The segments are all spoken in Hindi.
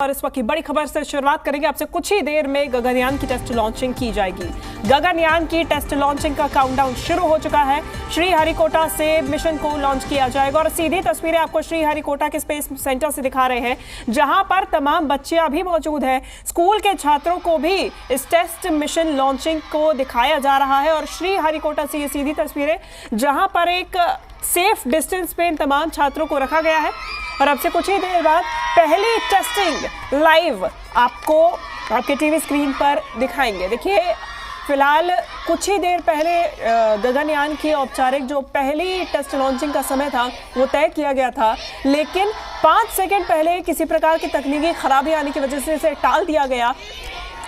और इस वक्त की बड़ी खबर से शुरुआत करेंगे। आपसे कुछ ही देर में गगनयान की टेस्ट लॉन्चिंग की जाएगी। गगनयान की टेस्ट लॉन्चिंग का काउंटडाउन शुरू हो चुका है। श्रीहरिकोटा से मिशन को लॉन्च किया जाएगा और सीधी तस्वीरें आपको श्रीहरिकोटा के स्पेस सेंटर से दिखा रहे हैं, जहां पर तमाम बच्चियां भी मौजूद हैं। स्कूल के छात्रों को भी इस टेस्ट मिशन लॉन्चिंग को दिखाया जा रहा है और श्रीहरिकोटा से ये सीधी तस्वीरें, जहां पर एक सेफ डिस्टेंस पे इन तमाम छात्रों को रखा गया है। और अब से कुछ ही देर बाद पहली टेस्टिंग लाइव आपको आपके टीवी स्क्रीन पर दिखाएंगे। देखिए, फिलहाल कुछ ही देर पहले गगनयान की औपचारिक जो पहली टेस्ट लॉन्चिंग का समय था वो तय किया गया था, लेकिन 5 सेकंड पहले किसी प्रकार की तकनीकी खराबी आने की वजह से इसे टाल दिया गया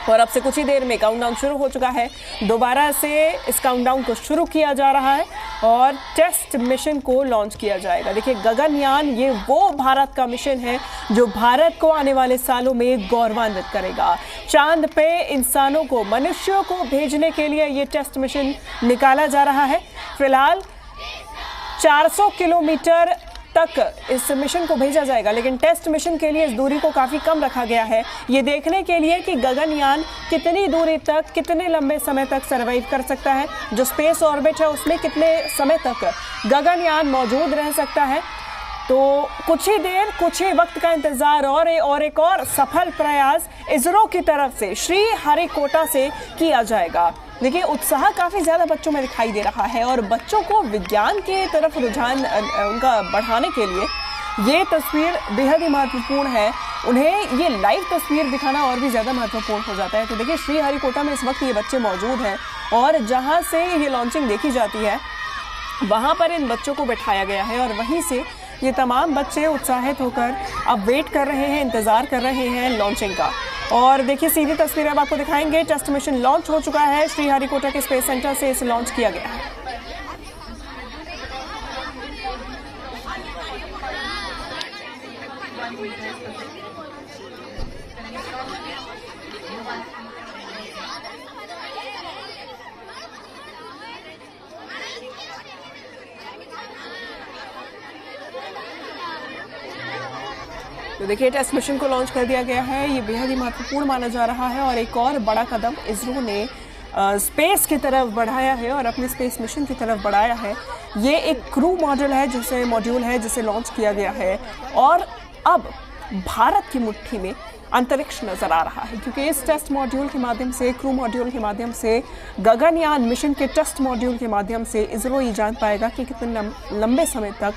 और अब से कुछ ही देर में काउंटडाउन शुरू हो चुका है। दोबारा से इस काउंटडाउन को शुरू किया जा रहा है और टेस्ट मिशन को लॉन्च किया जाएगा। देखिए, गगनयान ये वो भारत का मिशन है जो भारत को आने वाले सालों में गौरवान्वित करेगा। चांद पे इंसानों को, मनुष्यों को भेजने के लिए ये टेस्ट मिशन निकाला जा रहा है। फिलहाल 400 किलोमीटर तक इस मिशन को भेजा जाएगा, लेकिन टेस्ट मिशन के लिए इस दूरी को काफ़ी कम रखा गया है, ये देखने के लिए कि गगनयान कितनी दूरी तक, कितने लंबे समय तक सर्वाइव कर सकता है। जो स्पेस ऑर्बिट है उसमें कितने समय तक गगनयान मौजूद रह सकता है। तो कुछ ही देर, कुछ ही वक्त का इंतजार और एक और सफल प्रयास इसरो की तरफ से श्रीहरिकोटा से किया जाएगा। देखिए, उत्साह काफ़ी ज़्यादा बच्चों में दिखाई दे रहा है और बच्चों को विज्ञान की तरफ रुझान उनका बढ़ाने के लिए ये तस्वीर बेहद ही महत्वपूर्ण है। उन्हें ये लाइव तस्वीर दिखाना और भी ज़्यादा महत्वपूर्ण हो जाता है। तो देखिए, श्रीहरिकोटा में इस वक्त ये बच्चे मौजूद हैं और जहाँ से ये लॉन्चिंग देखी जाती है वहाँ पर इन बच्चों को बैठाया गया है और वहीं से ये तमाम बच्चे उत्साहित होकर अब वेट कर रहे हैं, इंतज़ार कर रहे हैं लॉन्चिंग का। और देखिए, सीधी तस्वीरें अब आपको दिखाएंगे। टेस्ट मिशन लॉन्च हो चुका है। श्रीहरिकोटा के स्पेस सेंटर से इसे लॉन्च किया गया है। तो देखिए, टेस्ट मिशन को लॉन्च कर दिया गया है। ये बेहद ही महत्वपूर्ण माना जा रहा है और एक और बड़ा कदम इसरो ने स्पेस की तरफ बढ़ाया है और अपने स्पेस मिशन की तरफ बढ़ाया है। ये एक क्रू मॉड्यूल है जिसे लॉन्च किया गया है और अब भारत की मुट्ठी में अंतरिक्ष नजर आ रहा है, क्योंकि इस टेस्ट मॉड्यूल के माध्यम से, क्रू मॉड्यूल के माध्यम से, गगनयान मिशन के टेस्ट मॉड्यूल के माध्यम से इसरो ये जान पाएगा कि कितने लंबे समय तक,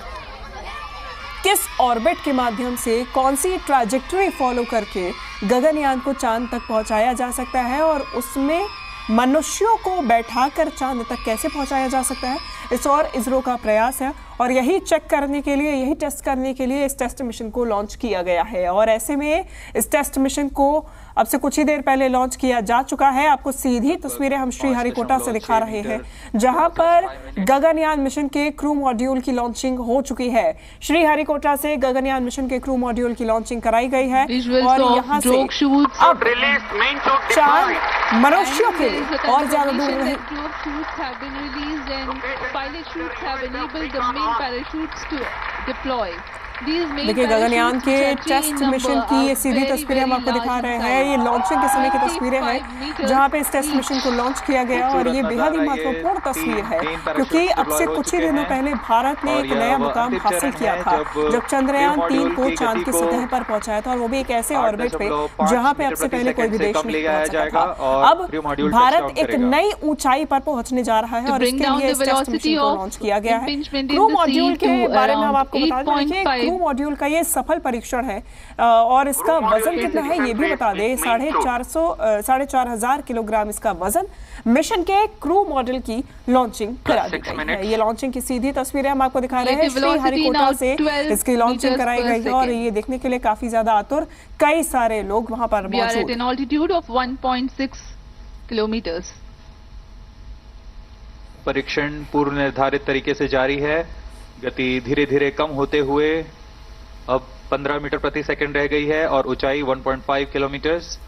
किस ऑर्बिट के माध्यम से, कौन सी ट्रैजेक्टरी फॉलो करके गगनयान को चांद तक पहुंचाया जा सकता है और उसमें मनुष्यों को बैठाकर चांद तक कैसे पहुंचाया जा सकता है। इस और इसरो का प्रयास है और यही चेक करने के लिए, यही टेस्ट करने के लिए इस टेस्ट मिशन को लॉन्च किया गया है। और ऐसे में इस टेस्ट मिशन को अब से कुछ ही देर पहले लॉन्च किया जा चुका है। आपको सीधी तस्वीरें हम श्रीहरिकोटा से दिखा रहे हैं, जहां पर गगनयान मिशन के क्रू मॉड्यूल की लॉन्चिंग हो चुकी है। श्रीहरिकोटा से गगनयान मिशन के क्रू मॉड्यूल की लॉन्चिंग कराई गई है और यहाँ से अब चांद मनुष्यों के लिए और ज्यादा दूर नहीं। देखिए, गगनयान के टेस्ट मिशन की ये सीधी तस्वीरें हम आपको दिखा रहे हैं। ये लॉन्चिंग के समय की तस्वीरें हैं जहां पे इस टेस्ट मिशन को लॉन्च किया गया और ये बेहद ही महत्वपूर्ण तस्वीर है, क्योंकि अब से कुछ ही दिनों पहले भारत ने एक नया मुकाम हासिल किया था जब चंद्रयान 3 को चांद की सतह पर पहुंचाया था और वो भी एक ऐसे ऑर्बिट पे जहां पे अब से पहले कोई भी देश नहीं पहुंच सका था। अब भारत एक नई ऊंचाई पर पहुंचने जा रहा है और इसके लिए इस टेस्ट मिशन को लॉन्च किया गया है। क्रू मॉड्यूल के बारे में हम आपको बता दें, क्रू मॉड्यूल का ये सफल परीक्षण है और इसका वजन कितना है ये भी बता दें। 4,500 किलोग्राम इसका वजन। मिशन के क्रू मॉड्यूल की लॉन्चिंग करा दी गई है। ये लॉन्चिंग की सीधी तस्वीरें हम आपको दिखा रहे हैं। श्रीहरिकोटा से इसकी लॉन्चिंग कराई गई है और ये देखने के लिए काफी ज्यादा आतुर कई सारे लोग वहां पर मौजूद हैं। Altitude of 1.6 kilometres. परीक्षण पूर्व निर्धारित तरीके से जारी है। गति धीरे धीरे कम होते हुए अब 15 मीटर प्रति सेकंड रह गई है और ऊंचाई 1.5 kilometres.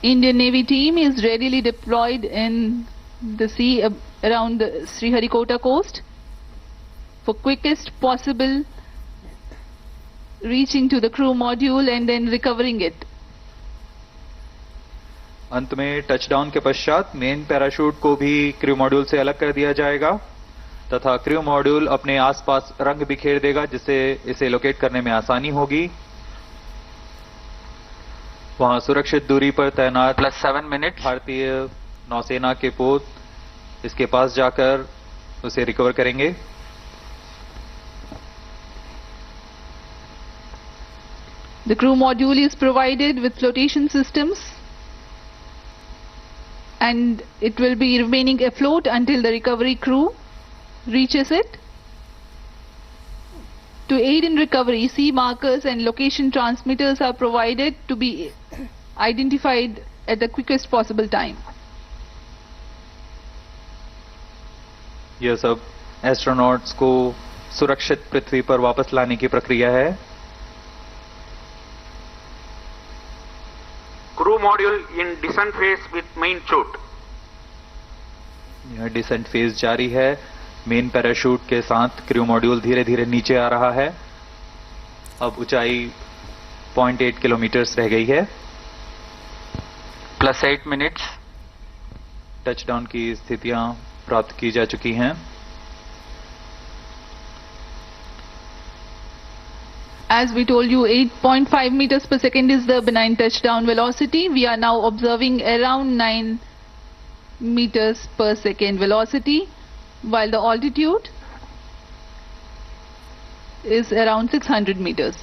Indian Navy team is readily deployed in the sea around the Sriharikota coast. for quickest possible reaching to the crew module and then recovering it. अंत में टचडाउन के पश्चात मेन पैराशूट को भी क्रू मॉड्यूल से अलग कर दिया जाएगा तथा क्रू मॉड्यूल अपने आसपास रंग बिखेर देगा जिससे इसे लोकेट करने में आसानी होगी। वहां सुरक्षित दूरी पर तैनात +7 मिनट भारतीय नौसेना के पोत इसके पास जाकर उसे रिकवर करेंगे। The crew module is provided with flotation systems and it will be remaining afloat until the recovery crew reaches it. To aid in recovery, sea markers and location transmitters are provided to be identified at the quickest possible time. यह सब एस्ट्रोनॉट्स को सुरक्षित पृथ्वी पर वापस लाने की प्रक्रिया है। Crew module in descent phase with main chute. यह डिसेंट फेज जारी है। मेन पैराशूट के साथ क्रू मॉड्यूल धीरे धीरे नीचे आ रहा है। अब ऊंचाई 0.8 किलोमीटर रह गई है। +8 मिनट्स। टचडाउन की स्थितियां प्राप्त की जा चुकी हैं। As we told you, 8.5 meters per second is the benign touchdown velocity. We are now observing around 9 meters per second velocity, while the altitude is around 600 meters.